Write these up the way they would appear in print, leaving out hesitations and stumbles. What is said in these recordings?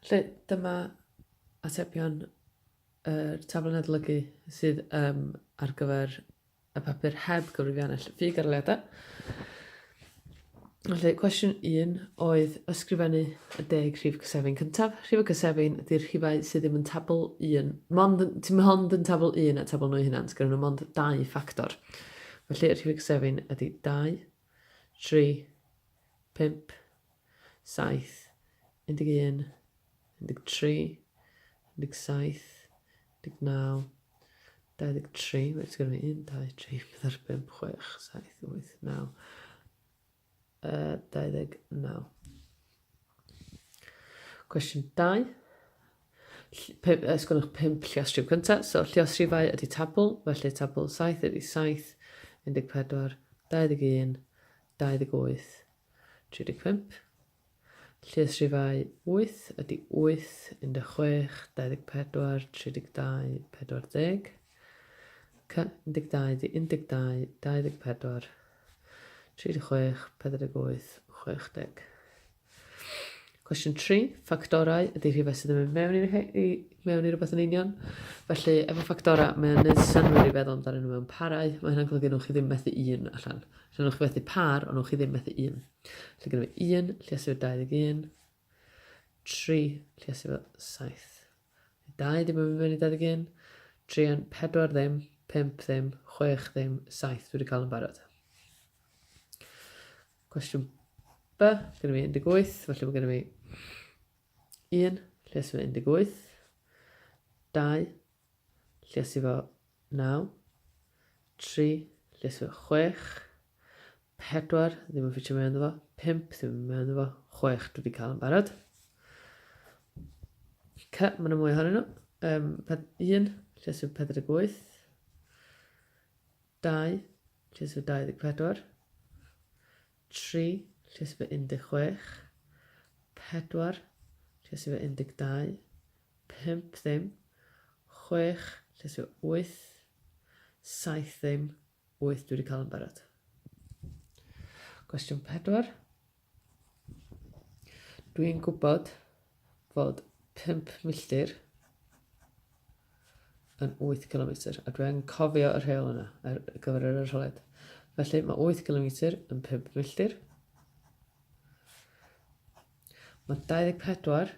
Lle dyma atebion taflen adolygu sydd ar gyfer y papur heb gyfrifiannell ffug arholiadau. Felly, cwestiwn 1 oedd ysgrifennu y 10 rhif cysefin cyntaf. Rhif y cysefin ydy'r rhifau sydd ddim yn tabl 1. Ti'n mond yn tabl 1 a tabl nhw hynny, gyda nhw mond 2 ffactor. Felly, y rhif y cysefin ydy 2, 3, 5, 7, 11, 13, 17, 19, 23, mae'n gyda fi 1, 2, 3, 4, 5, 6, 7, 8, 9, 29. Cwestiwn 2. Ysgrifennwch 5 lluostrif cyntaf. So, lluostrifau ydy tabl, felly tabl 7 ydy 7, 14, 21, 28, 35. Lluostrifau 8 ydy 8, 16, 24, 32, 40. 12 ydy 12, 24, 36, 48, 60. Cwestiwn 3. Ffactorau ydy rhifau sydd yn mynd mewn i rhywbeth yn union. Felly, efo ffactorau, mae'n neud synwyr i feddwl amdano nhw mewn parau. Mae hynny'n golygu nhw'n chi ddim methu 1 allan. Felly, nhw'n chi methu par, ond nhw'n chi ddim methu 1. Felly, gyda fi 1, lluosif 21, 3, lluosif 7. 2 ddim yn mynd mewn i 21, 3 yn 4 ddim, 5 ddim, 6 ddim, 7 dwi wedi cael yn barod. Cwestiwn B, gyda fi 18, felly mae gyda fi 1, lluosif 18, 2, lluosif 9, 3, lluosif 6, 4 ddim yn ffitio mewn efo, 5 ddim yn mewn efo, 6 dwi wedi cael yn barod. Mae yna mwy ohonyn nhw. 1, lluosif 48, 2, lluosif 24, 3, lluosif 16, 4, lluosif 12, 5 ddim, 6, lluosif 8, 7 ddim, 8 dwi wedi cael yn barod. Cwestiwn 4. Dwi'n gwybod fod 5 milltir yn 8 km a dwi'n cofio y rheol yna ar gyfer yr arholiad. Felly mae 8 km yn 5 milltir. Mae 24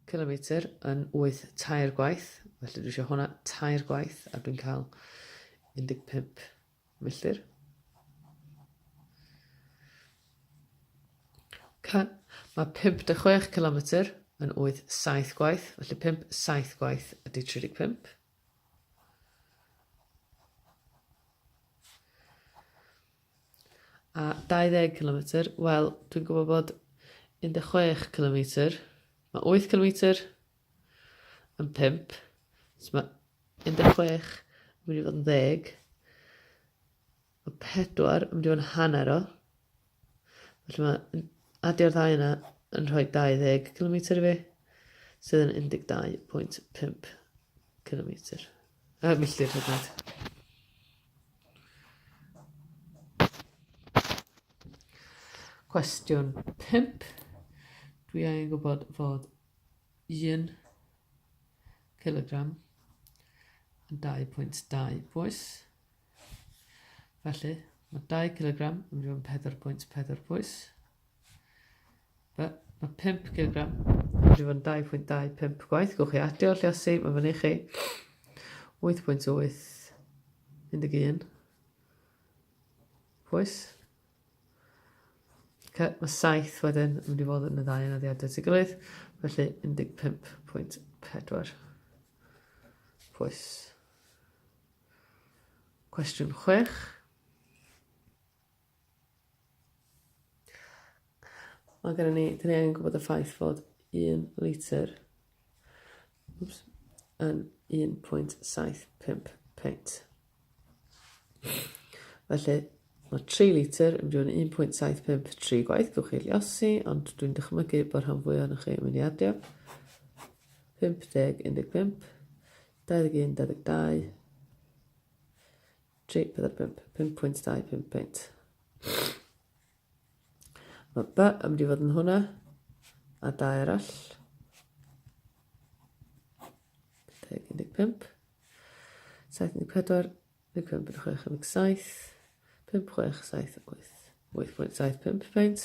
km yn 8 tair gwaith. Felly dwi eisiau hwnna tair gwaith a dwi'n cael 15 milltir. Mae 56 km yn 8 7 gwaith. Felly 5 7 gwaith ydy 35. A 20 km, wel, dwi'n gwybod bod 16 km, mae 8 km yn 5, so mae 16 yn mynd i fod yn 10, mae 4 yn mynd i fod yn hanner o, felly mae adio'r ddau yna yn rhoi 20 km i fi, sydd yn 12.5 km. Milltir hyd. Cwestiwn 5. Dwi angen gwybod fod 1 kilogram yn 2.2 pwys. Felly, mae 2 kilogram yn mynd i fod yn 4.4 pwys. Mae 5 kilogram yn mynd i fod yn 2.25 gwaith. Gwch chi adio lluosi, mae fyny chi 8.8, 11 pwys. Mae 7 wedyn yn mynd i fod yn y ddau yn addiadau at ei gilydd, felly 15.4 pwys. Cwestiwn 6. Mae gen ni, dyn ni angen gwybod y ffaith fod 1 litr yn 1.75 pint. Felly, mae 3 litr yn mynd i 1.75 gwaith. Gwch chi liosi, ond dwi'n dychmygu bod rhan fwy o'n chi yn mynd i adio. 50, 15, 21, 22, 3, 4, 5, 5.25 pint. Mae B yn mynd i fod yn hwnna, a 2 arall. 15, 7, 14, 15, 16, 5, 6, 7, 8. 8.75 peint.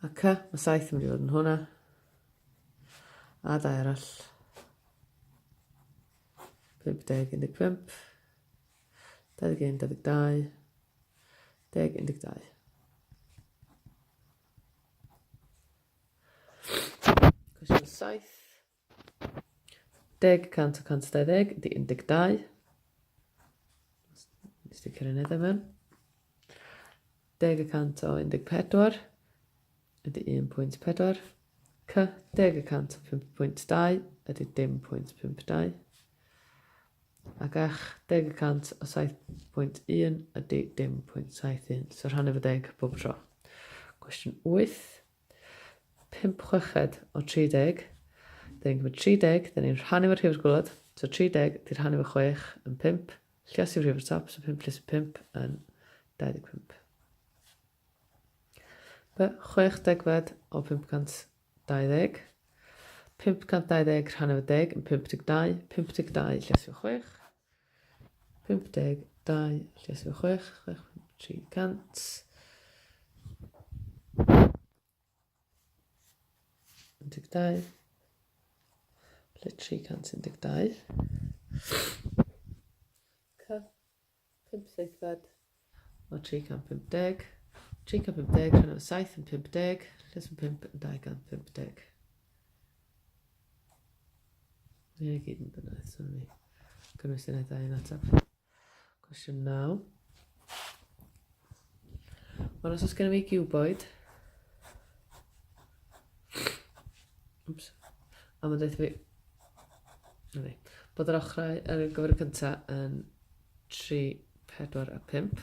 A C, mae 7 yn mynd i fod yn hwnna. A 2 arall. 15, 15. 21, 22. 10, 12. Cwestiwn 7. 10% o 120 ydy 12. Nes di cyrraedd edrych mewn. 10% o 14 ydy 1.4. C, 10% o 5.2 ydy 10.52. Ac ach, 10% o 7.1 ydy 10.71. So rhan efo 10 bob tro. Cwestiwn 8. 5 chweched o 30. Dyn ni'n gymryd 30, dyn ni'n rhan efo'r rhif gwlad. So 30 di'r rhan efo 6 yn 5. Llas yw'r rhif o'r top, so 5 plus 5 yn 25. Be, 6 degfed o 520. 520 rhan efo 10 yn 52. 52 llas yw 6. 52 llas yw 6. 6.300. 12. Ple 312. 5 seithfed o 350. 350 rhan efo 7 yn 50. Lles yn 5 yn 250. Ie, gyd yn dyna. So mi gynnwys yn edrych yn ateb. Cwestiwn 9. Wel, os oes gen i fi cuboid. Oops. A mae'n dweud fi. Bod yr ochrau ar y gyfer y cyntaf yn 3, 4 a 5.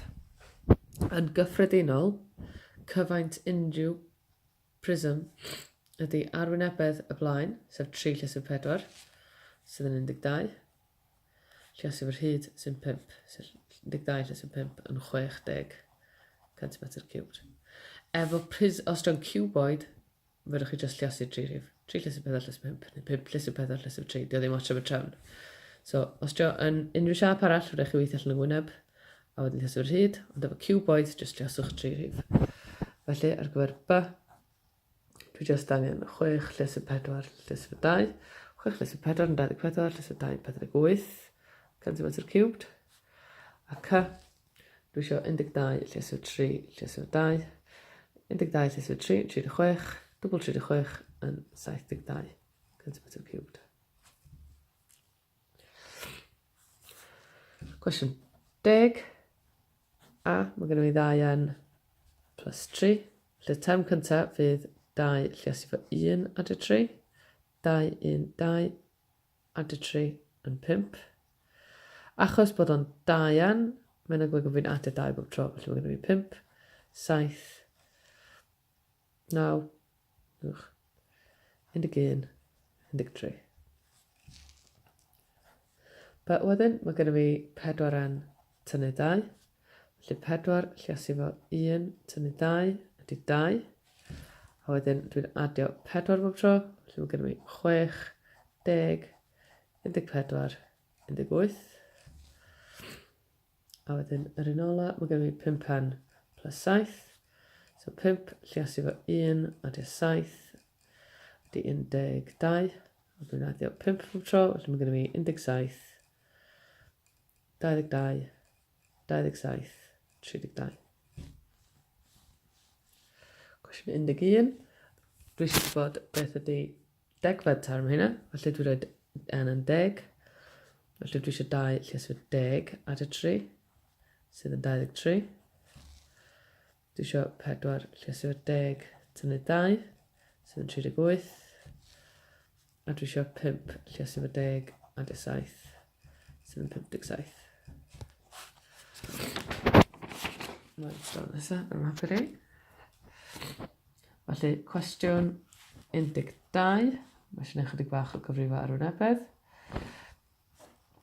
Yn gyffredinol, cyfaint unrhyw prism ydy arwynebedd y blaen, sef 3 lles 4, sydd yn 12. Lles yr hyd sy'n 5, sef 12 lles 5 yn 60 cm3. Efo os dwi'n cuboid, fydwch chi just llesu 3 rhif. 3 lles 4 lles 5, neu 5 lles 4 lles 3, dio ddim ots am y trefn. So, os dwi'n unrhyw siap arall, fydwch chi weithio allan y gwyneb, a wedyn llesu yr hyd, ond efo cuboid, just lleswch 3 rhif. Felly, ar gyfer B, dwi just angen 6 lles 4 lles 2, 6 lles 4 yn 24, lles 2 yn 48, cm3. A C, dwi eisiau 12 lles 3 lles 2, 12 lles 3 yn 36, dwbl 36 yn 72 cm3. Cwestiwn 10. A, mae gennym ni 2 n plus 3. Lle term cyntaf fydd 2 lles efo 1 ad y 3. 2, 1, 2 ad y 3 yn 5. Achos bod o'n 2 n, mae'n agwedd fi'n ad y 2 bob tro. Felly mae gennym ni 5, 7, 9, 11, 13. But wedyn, mae gennym fi 4 n tynnu 2. Felly 4 llesu efo 1 tynnu 2 ydy 2. A wedyn dwi'n adio 4 bob tro. Felly mae gennym fi 6, 10, 14, 18. A wedyn yr un ola, mae gennym fi 5 n plus 7. So 5 llesu efo 1 adio 7 ydy 12. A dwi'n adio 5 bob tro. Felly mae gennym fi 17. 22, 27, 32. Cwestiwn 11. Dwi eisiau gwybod beth ydy degfed term hynna. Felly dwi'n rhoi n yn 10. Felly dwi eisiau 2 lles fy 10 ad y 3, sydd yn 23. Dwi eisiau 4 lles fy 10 tynnu 2, sydd yn 38. A dwi eisiau 5 lles fy 10 ad y 7, sydd yn 57. Mae'n stron nesaf yn map i. Felly, cwestiwn 12. Mae eisiau gwneud chydig bach o gyfrifo arwynebedd.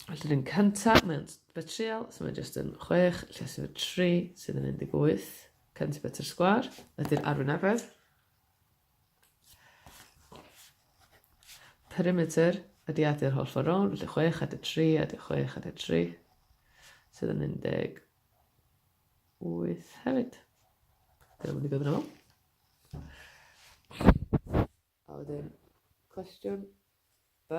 Felly, dwi'n cyntaf, mae'n betriol, so mae'n just yn 6, lles efo 3, sydd yn 18 cm² sgwar. Ydy'r arwynebedd. perimeter ydy adu'r holl ffordd rownd, felly 6 adio 3 adio 6 adio 3, sydd yn 18 hefyd. Dyna mynd i gyda'n ôl. A wedyn, cwestiwn B.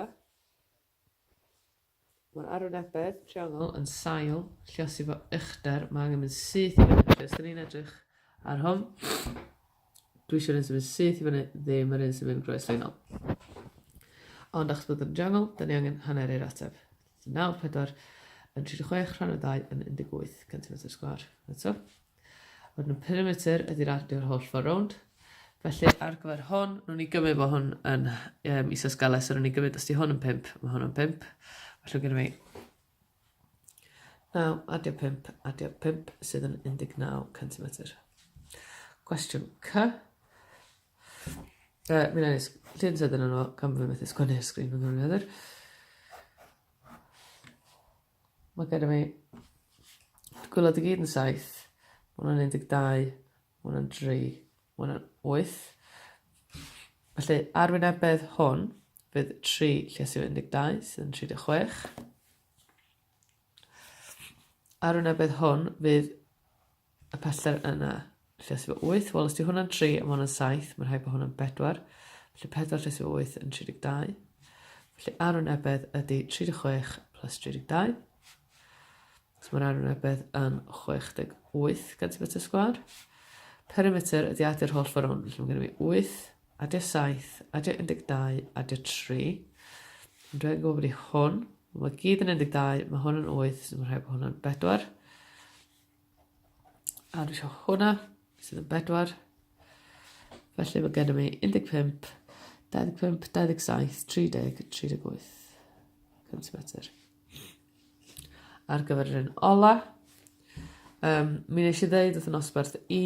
Mae'r arwynebedd triongl yn sail, lle os i fo uchder, mae angen mynd syth i fyny. Felly, os da ni'n edrych ar hwn, dwi eisiau'r un sy'n mynd syth i fyny, ddim yr un sy'n mynd groesleinol. Ond achos bod yn triongl, da ni angen hanner i'r ateb. 9, 4 yn 36 rhan o 2 yn 18 cm sgwar. Eto. Wedyn y perimeter ydy'r adu'r holl ffordd rownd. Felly ar gyfer hwn, nhw'n ni gymryd bod hwn yn isosgeles, a nhw'n ni gymryd os di hwn yn 5, mae hwn yn 5. Felly gyda mi 9 adio 5 sydd yn 19 cm. Cwestiwn C. Mi'n ennis, llun sydd yn yno, gan fy methu sgwennu'r sgrin yn gwrdd. Mae gyda mi gwylod i gyd yn 7, mae hwnna'n 12, mae hwnna'n 3, mae hwnna'n 8. Felly arwynebedd hwn fydd 3 lle sydd 12 sydd yn 36. Arwynebedd hwn fydd y peller yna lle sydd 8. Wel, os di hwnna'n 3 a hwnna'n 7, mae'n rhaid bod hwnna'n 4. Felly 4 lle sydd 8 yn 32. Felly arwynebedd ydy 36 plus 32. So mae'r arwynebedd yn 68 cm sgwar. Perimeter ydy adu'r holl ffordd rownd. Felly mae gen i 8, adio 7, adio 12, adio 3. Dwi'n gwybod bod i hwn. Mae gyd yn 12, mae hwn yn 8, so mae'n rhaid bod hwn yn 4. A dwi eisiau hwnna, sydd yn 4. Felly mae gen i mi 15, 25, 27, 30, 38 cm. Ar gyfer yr un ola, mi nes i ddeud wrth yn osbarth i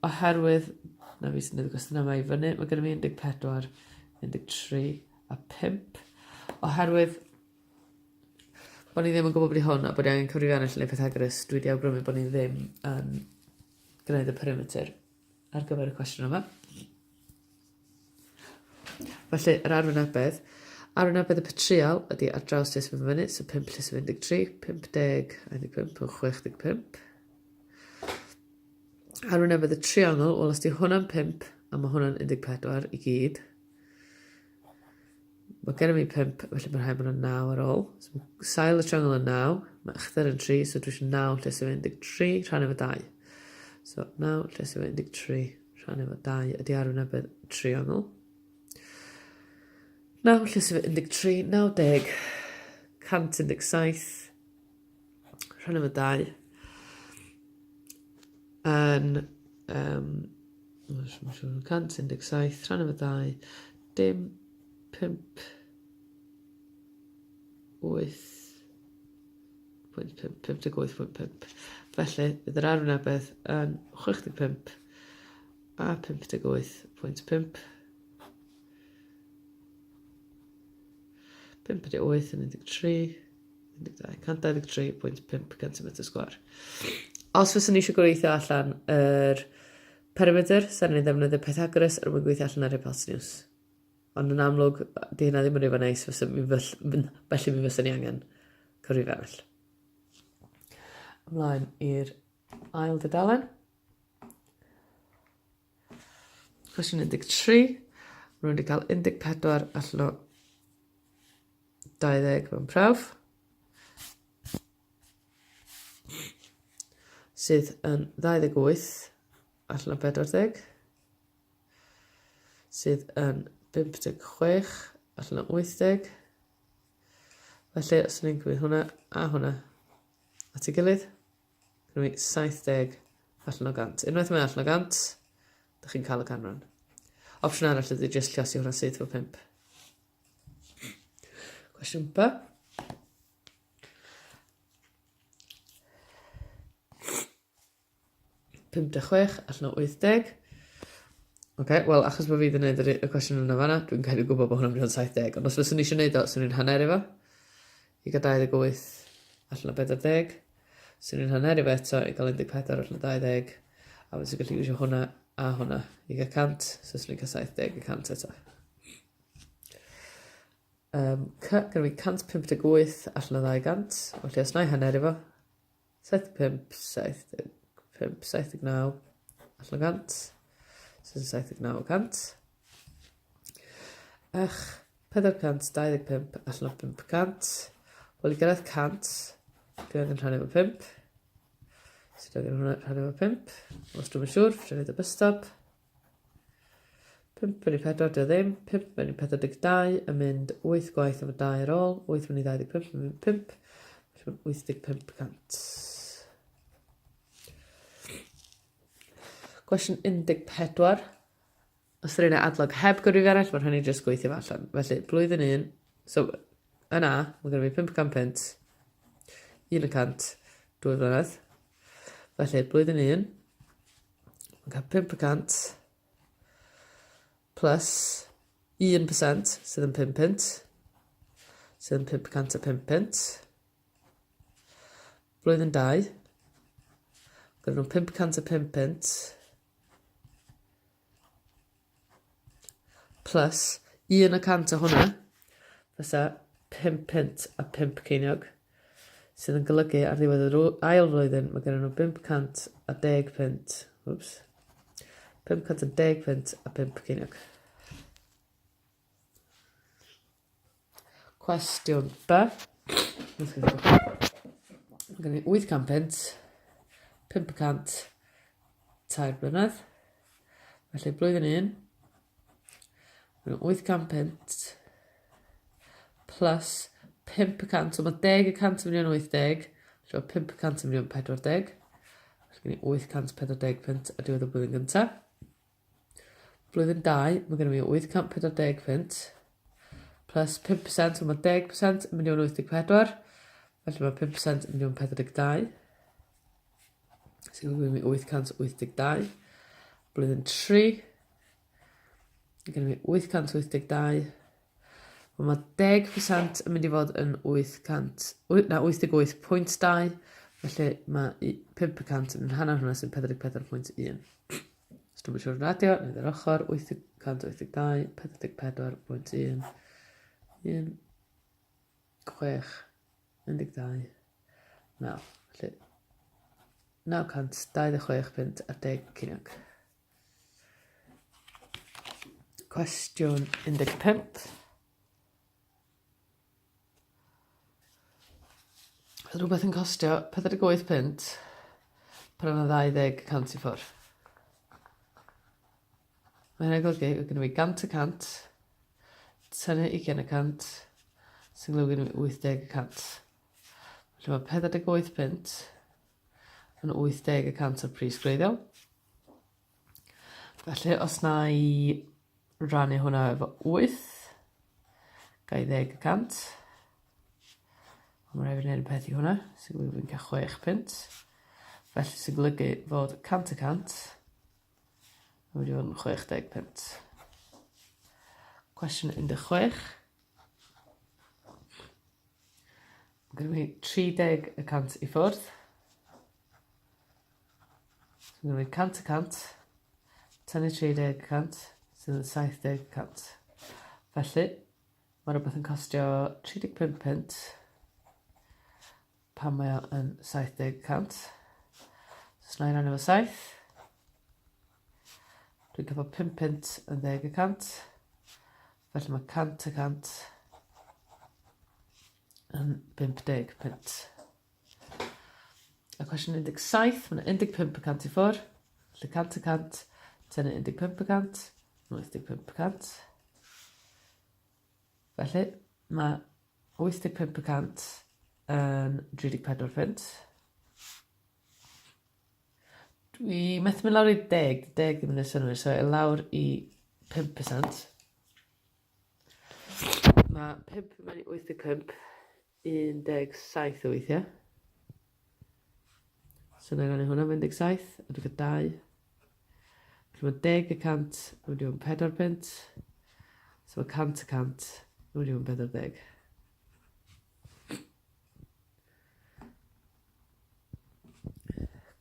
oherwydd, na fi sy'n dweud gwestiwn yma i fyny, mae gen i mi 14, 13 a 5. Oherwydd bod ni ddim yn gwybod bod i hwn a bod ni angen cyfrifiannell neu Pythagoras, dwi wedi awgrymu bod ni ddim yn gwneud y perimeter ar gyfer y cwestiwn yma. Felly, yr arwynebedd y petrial ydy ar draws lle sy'n fyny, so 5 lle sy'n 13, 50, 15, 65. Arwynebedd y triongl, wel os di hwnna'n 5 a mae hwnna'n 14 i gyd. Mae gen i mi 5, felly mae'n rhaid bod yn 9 ar ôl. So, sail y triongl yn 9, mae uchder yn 3, so dwi eisiau 9 lle sy'n 13 rhan efo 2. So 9 lle sy'n 13 rhan efo 2 ydy arwynebedd triongl. 9 lle sy'n 13, 90, 117 rhan efo 2 yn 117 rhan efo 2 dim 5 8 58.5. Felly bydd yr arwynebedd yn 65 a 58.5. 5.8 yn 13, 123.5 cm sgwar. Os fyswn ni eisiau gweithio allan yr perimeter, sa'n ni'n ddefnyddio Pythagoras ar mwyn gweithio allan yr hypotenuse. Ond yn amlwg, di hynna ddim yn rhywbeth neis, felly mi fyswn ni angen cyfrifiannell. Ymlaen i'r ail dudalen. Cwestiwn 13. Maen nhw wedi cael 14 allan o 20 mewn prawf. Sydd yn 28 allan o 40. Sydd yn 56 allan o 80. Felly, os ni'n gwneud hwnna a hwnna at ei gilydd, gwneud 70 allan o 100. Unwaith mae allan o 100, ydych chi'n cael y canran. Opsiwn arall ydy jyst llosi hwnna sydd o 5. Cwestiwn B. $56 allan o 80. Wel, achos bod fi wedi gwneud y cwestiwn yna fanna, dwi'n cael ei gwybod bod hwnna'n mynd o'n 70. Ond os fyswn ni eisiau gwneud o, swn i'n hanner efo. I gael 28 allan o 40. Swn i'n hanner efo eto i gael 14 allan o 20. A fyswn i'n gallu gwisio hwnna a hwnna i gael 100. So swn i'n cael 70 i 100 eto. Gyda fi 158 allan o 200. Felly os na i hanner efo. 75, 75, 79 allan o 100. Sy'n 79 Ech, 425 allan o 500. Wel, i gyrraedd 100, dwi'n angen rhannu efo 5. So dwi'n angen rhannu efo 5. Os dwi'n siŵr, dwi'n gwneud y bus stop. 5 fyny 4, dwi ddim. 5 fyny 42 yn mynd 8 gwaith am y 2 ar ôl. 8 fyny 25 yn mynd 5. Felly mae'n 85%. Cwestiwn 14. Os ydyn ni'n adlog heb gyrru arall, mae rhaid ni jyst gweithio fe allan. Felly, blwyddyn 1. So, yna, mae gen i 500 pint. 100, 2 flynedd. Felly, blwyddyn 1. Mae'n cael 500 plus 1% sydd yn 5 pint. Sydd yn 500 a 5 pint. Blwyddyn 2. Gyda nhw 500 a 5 pint. Plus 1% o hwnna, fysa 5 pint a 5 ceiniog, sydd yn golygu ar ddiwedd yr ail flwyddyn, mae gen nhw 500 a 10 pint. Oops. 500 a 10 pint a 5 ceiniog. Cwestiwn B. Mae gen i 800 pint, 500 tair blynedd. Felly blwyddyn 1. Mae'n 800 pint plus 5%, so mae 10% yn mynd i'n 80, so 5% yn mynd i'n 40. Felly gen i 840 pint a diwedd o blwyddyn gyntaf. Blwyddyn 2, mae gen i 840 pint plus 5%, so mae 10% yn mynd i'n 84, felly mae 5% yn mynd i'n 42. So gen i 882. Blwyddyn 3, gen i 882. Mae 10% yn mynd i fod yn 88.2. Felly mae 5% yn hanner hwnna sy'n 44.1. Os dwi'n siŵr radio, nid yr ochr, 882, 44.1, 1, 6, 12, 9. Felly 926 pint a 10 ceiniog. Cwestiwn 15. Oedd rhywbeth yn costio 48 pint pan yna 20 i ffwrdd. Mae hynny'n golygu oedd gen i 100 tynnu 20 sy'n golygu gen i 80 Felly mae 48 pint yn 80 o'r pris gwreiddiol. Felly os na i rannu hwnna efo 8, gai 10%. Mae'n rhaid i wneud y peth i hwnna, sy'n golygu fi'n cael 6 pint. Felly sy'n golygu fod 100%, a wedi fod yn 60 pint. Cwestiwn 16. Mae gen i 30% i ffwrdd. Sy'n golygu 100%, tynnu 30%, sydd yn 70%. Felly, mae rhywbeth yn costio 35 pint pan mae o yn 70%. So, na i rannu efo 7. Dwi'n cael 5 pint yn 10%. Felly mae 100% yn 50 pint. A cwestiwn 17, mae 15% i ffwrdd. Felly 100%, tynnu 15%. 85%. Felly, mae 85% yn 34 pint. Dwi methu mynd lawr i 10. 10 ddim yn ei synwyr, so i lawr i 5%. Mae 5 mewn i 85, 17 o weithiau. So na i rannu hwnna 17, a dwi'n cael 2. Mae 10% wedi bod yn 4 pint. So mae 100% wedi bod yn 40.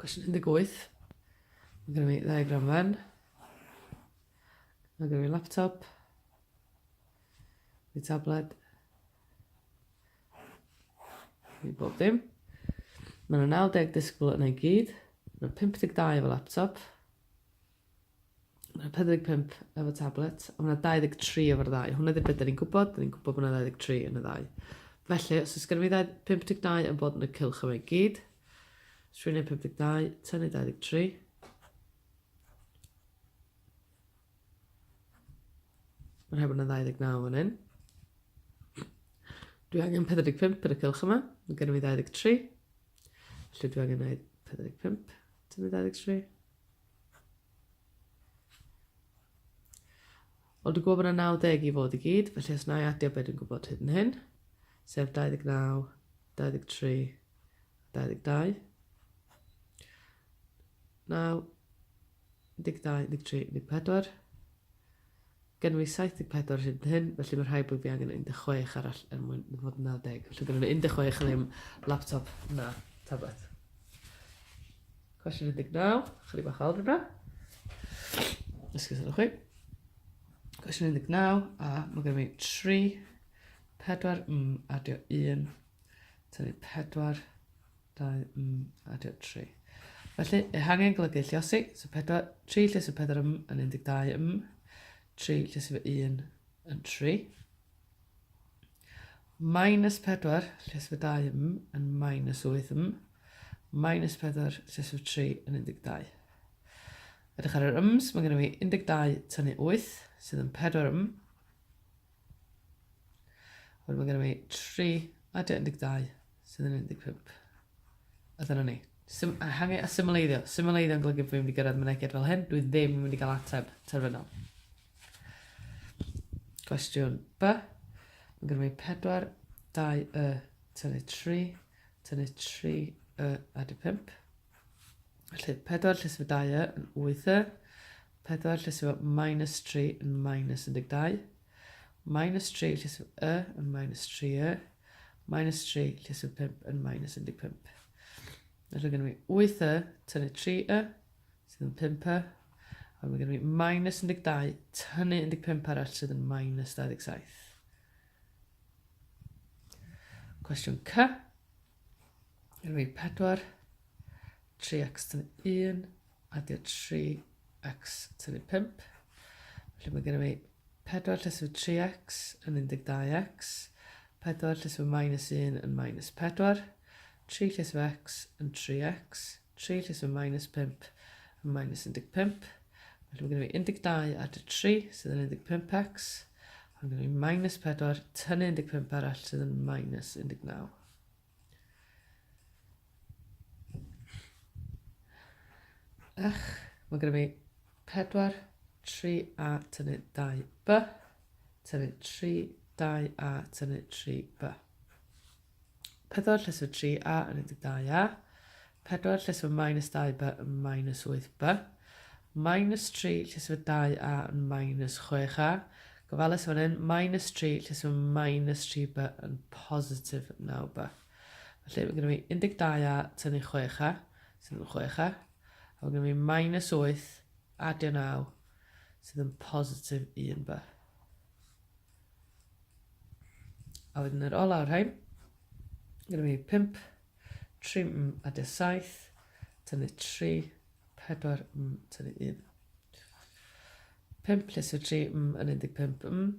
Cwestiwn 18. Mae gen i ddiagram fan. Mae gen i laptop. Mae tablet. i bob dim. Mae yna 90 disgwyl yna i gyd. Mae 52 efo laptop. Mae 45 efo tablet. A mae 23 efo'r ddau. Hwna ddim beth da ni'n gwybod. Da ni'n gwybod bod yna 23 yn y ddau. Felly, os oes gen i 52 yn bod yn y cylch yma i gyd, os rwy'n ei 52, tynnu 23. Mae'n rhaid bod yna 29 yn un. Dwi angen 45 yn y cylch yma. Mae gen i 23. Felly dwi angen gwneud 45, tynnu 23. Ond dwi'n gwybod bod yna 90 i fod i gyd, felly os na i adio beth dwi'n gwybod hyn yn hyn, sef 29, 23, 22. 9, 12, 13, 14. Gen i 74 hyn yn hyn, felly mae'n rhaid bod fi angen 16 arall er mwyn fod yn 90. Felly gen i 16 ddim laptop na tablet. Cwestiwn 19, chydig bach o algebra. Ysgwrs ydych chi. Cwestiwn 19, a mae gen i 3, 4, adio 1, tynnu 4, 2, adio 3. Felly, ehangen golygu lliosi, so 3 llys o 4 yn 12 3 llys o 1 yn 3. Minus 4 llys o 2 yn minus 8 minus 4 llys o 3 yn 12. Edrych ar yr mae gen i 12 tynnu 8, sydd yn 4 Wedyn mae gen i 3 adio 12, sydd yn 15. A dyna ni. Hangu a symleiddio. Symleiddio yn golygu bod fi'n mynd i gyrraedd mynegiad fel hyn. Dwi ddim yn mynd i gael ateb terfynol. Cwestiwn B. Mae gen i 4, 2, tynnu 3, tynnu 3, adio 5. Felly 4 llys o 2 yn 8, 4 llys o minus 3 yn minus 12, minus 3 llys o yn minus 3, minus 3 llys o 5 yn minus 15. Felly gen i 8 tynnu 3 sydd yn 5, a mae gen i minus 12 tynnu 15 arall sydd yn minus 27. Cwestiwn C. Gen i 4, 3x tynnu 1, adio 3x tynnu 5. Felly mae gen i 4 llys o 3x yn 12x, 4 llys o minus 1 yn minus 4, 3 llys o x yn 3x, 3 llys o minus 5 yn minus 15. Felly mae gen i 12 adio 3 sydd yn 15x, a mae gen i minus 4 tynnu 15 arall sydd yn minus 19. Mae gen i 4, 3a tynnu 2b, tynnu 3, 2a tynnu 3b. 4 llys o 3a yn 12a, 4 llys o minus 2b yn minus 8b, minus 3 llys o 2a yn minus 6a, gofalus fan hyn, minus 3 llys o minus 3b yn positif 9b. Felly mae gen i 12a tynnu 6a, sydd yn 6a, a mae gen i minus 8 adio 9, sydd yn positif 1b. A wedyn yr ola o'r rhain, gen i 5, 3 adio 7, tynnu 3, 4 tynnu 1. 5 llys o 3 yn 15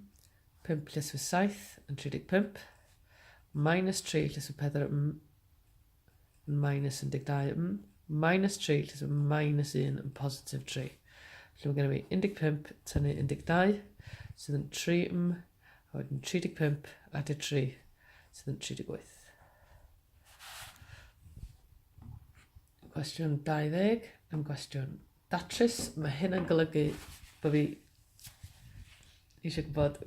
5 llys o 7 yn 35, minus 3 llys o 4 yn minus 12 minus 3 llys o minus 1 yn positif 3. Felly mae gen i 15 tynnu 12, sydd yn 3 a wedyn 35 adio 3, sydd yn 38. Cwestiwn 20 am gwestiwn datrys. Mae hyn yn golygu bod fi eisiau gwybod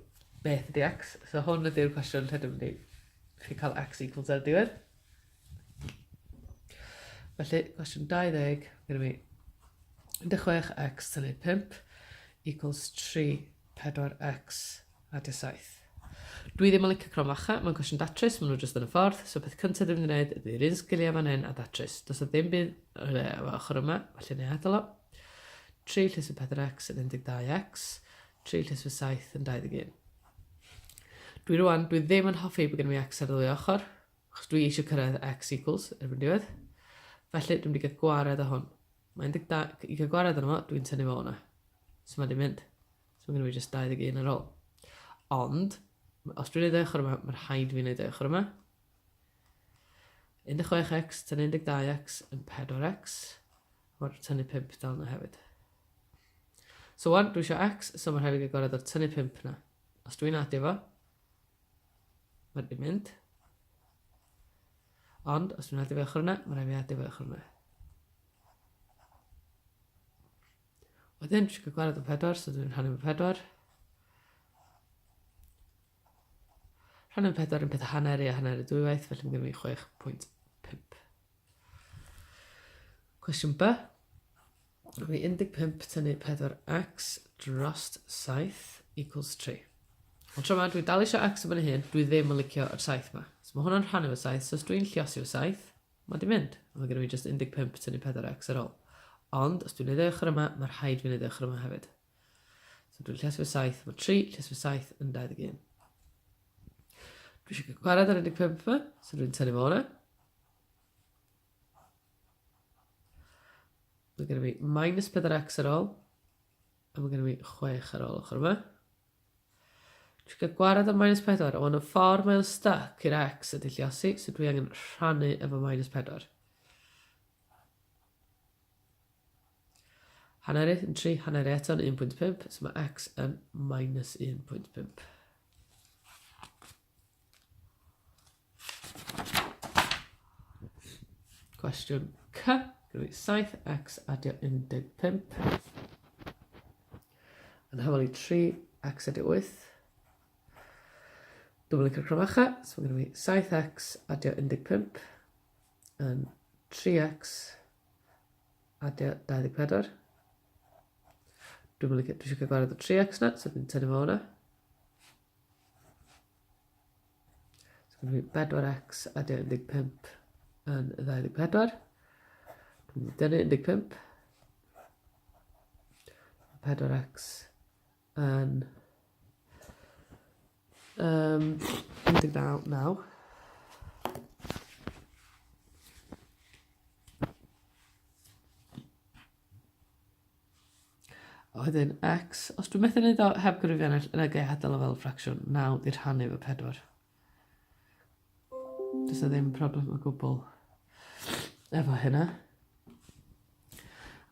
beth ydy x. So hwn ydy'r cwestiwn lle dwi'n mynd i chi cael x equals ar diwedd. Felly, cwestiwn 20, gyda fi 16x tynnu 5 equals 3, 4x adio 7. Dwi ddim yn licio cromacha, mae'n cwestiwn datrys, maen nhw jyst yn y ffordd, so beth cyntaf ddim yn gwneud ydy'r un sgiliau fan hyn a datrys. Does o ddim byd o ochr yma, felly neu adael o. 3 llys o 4x yn 12x, 3 llys o 7 yn 21. Dwi ddim yn hoffi bod gen i x ar y ddwy ochr, Achos dwi eisiau cyrraedd x equals erbyn diwedd. Felly, dwi'n wedi cael gwared o hwn. Mae 12, i gael gwared o'n yma, dwi'n tynnu fo hwnna. So mae di mynd. So mae gen i just 21 ar ôl. Ond, os dwi'n neud ochr yma, mae'r rhaid fi'n neud ochr yma. 16x tynnu 12x yn 4x. Mae'r tynnu 5 dal yna hefyd. So wan, dwi eisiau x, so mae'r rhaid i gael gwared o'r tynnu 5 yna. Os dwi'n adio fo, mae di mynd. Ond, os dwi'n adio fe ochr yna, mae rhaid fi adio fe ochr yna. Wedyn, dwi'n cael gwared o 4, so dwi'n rhannu fe 4. Rhannu fe 4 yn peth hanner a hanner y dwywaith, felly mae gen i 6.5. Cwestiwn B. Mae 15 tynnu 4x drost 7 equals 3. Ond tro yma, dwi dal eisiau x yn fan hyn, dwi ddim yn licio yr 7 yma. So mae hwnna'n rhannu fo 7, so os dwi'n lliosi fo 7, mae di mynd. Mae gen i just 15 tynnu 4x ar ôl. Ond, os dwi'n neud ochr yma, mae'r rhaid fi'n neud ochr yma hefyd. So dwi'n lliosi fo 7, mae 3 lliosi fo 7 yn 21. Dwi eisiau cael gwared ar 15 yma, so dwi'n tynnu fo hwnna. Mae gen i minus 4x ar ôl, a mae gen i 6 ar ôl ochr yma. Dwi'n cael gwared ar minus 4, ond y ffordd mae'n stuck i'r x ydy lliosi, so dwi angen rhannu efo minus 4. Hanner yn 3, hanner eto yn 1.5, so mae x yn minus 1.5. Cwestiwn C. Gyda fi 7x adio 15. Yn hafel i 3x adio 8. Dwi'n mynd i'r crymacha, so mae gen i 7x adio 15 yn 3x adio 24. Dwi eisiau cael gwared o 3x na, so dwi'n tynnu fo hwnna. So gen i 4x adio 15 yn 24. Dwi'n tynnu 15. 4x yn 19. Wedyn x, os dwi'n methu wneud o heb gyfrifiannell yn y gadael o fel ffracsiwn, 9 di'r rhannu efo 4. Does na ddim problem o gwbl efo hynna.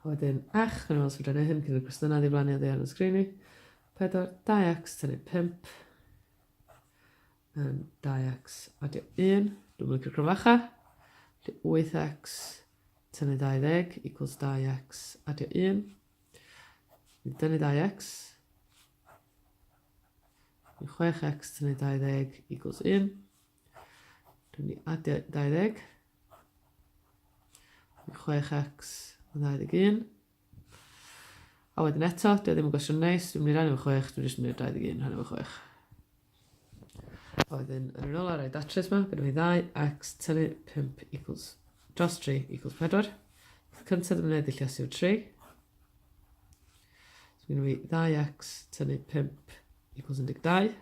A wedyn ach, yn ymwneud sy'n drenu hyn, cyn y gwestiynau ddiflannu o ddi ar y sgrini. 4, 2x tynnu 5 yn 2x adio 1. Dwi'n mynd i'r crymacha. 8x tynnu 20 equals 2x adio 1. Dwi'n tynnu 2x. 6x tynnu 20 equals 1. Dwi'n mynd i adio 20. 6x yn 21. A wedyn eto, dwi ddim yn gwestiwn neis, dwi'n mynd i rannu fo 6, dwi'n jyst mynd i'r 21 rannu fo 6. A wedyn, yn ôl ar ei datrys yma, gyda fi 2x tynnu 5 equals dros 3 equals 4. Cyntaf yn mynd i lliosi o 3. So gyda fi 2x tynnu 5 equals 12.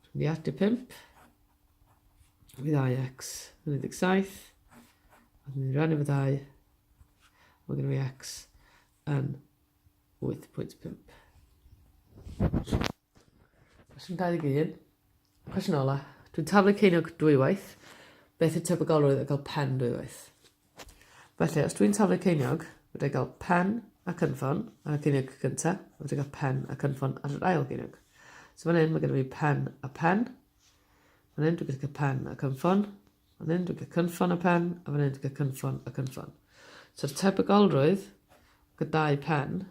Dwi'n mynd i adio 5. Fi 2x yn 17. A dwi'n mynd i rannu fo 2. Mae gyda fi x yn 8.5. Cwestiwn 21. Cwestiwn ola. Dwi'n taflu ceiniog dwywaith. Beth yw tebygolrwydd o gael pen dwywaith? Felly, os dwi'n taflu ceiniog, fydda i gael pen a cynffon ar y ceiniog cyntaf, fydda i gael pen a cynffon ar yr ail ceiniog. So fan hyn, mae gen i pen a pen. Fan hyn, dwi'n cael pen a cynffon. Fan hyn, dwi'n cael cynffon a pen. A fan hyn, dwi'n cael cynffon a cynffon. So'r tebygolrwydd gyda pen,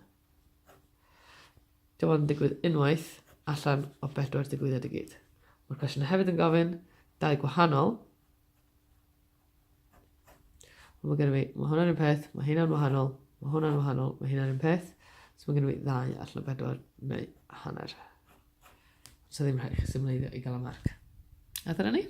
dim ond yn digwydd unwaith allan o 4 digwyddiad i gyd. Mae'r cwestiwn hefyd yn gofyn 2 gwahanol. Mae gen i fi, mae hwnna'n un peth, mae hynna'n wahanol, mae hwnna'n wahanol, mae hynna'n un peth. So mae gen i fi 2 allan o 4 neu hanner. So ddim rhaid i chi symleiddio i gael y marc. A dyna ni.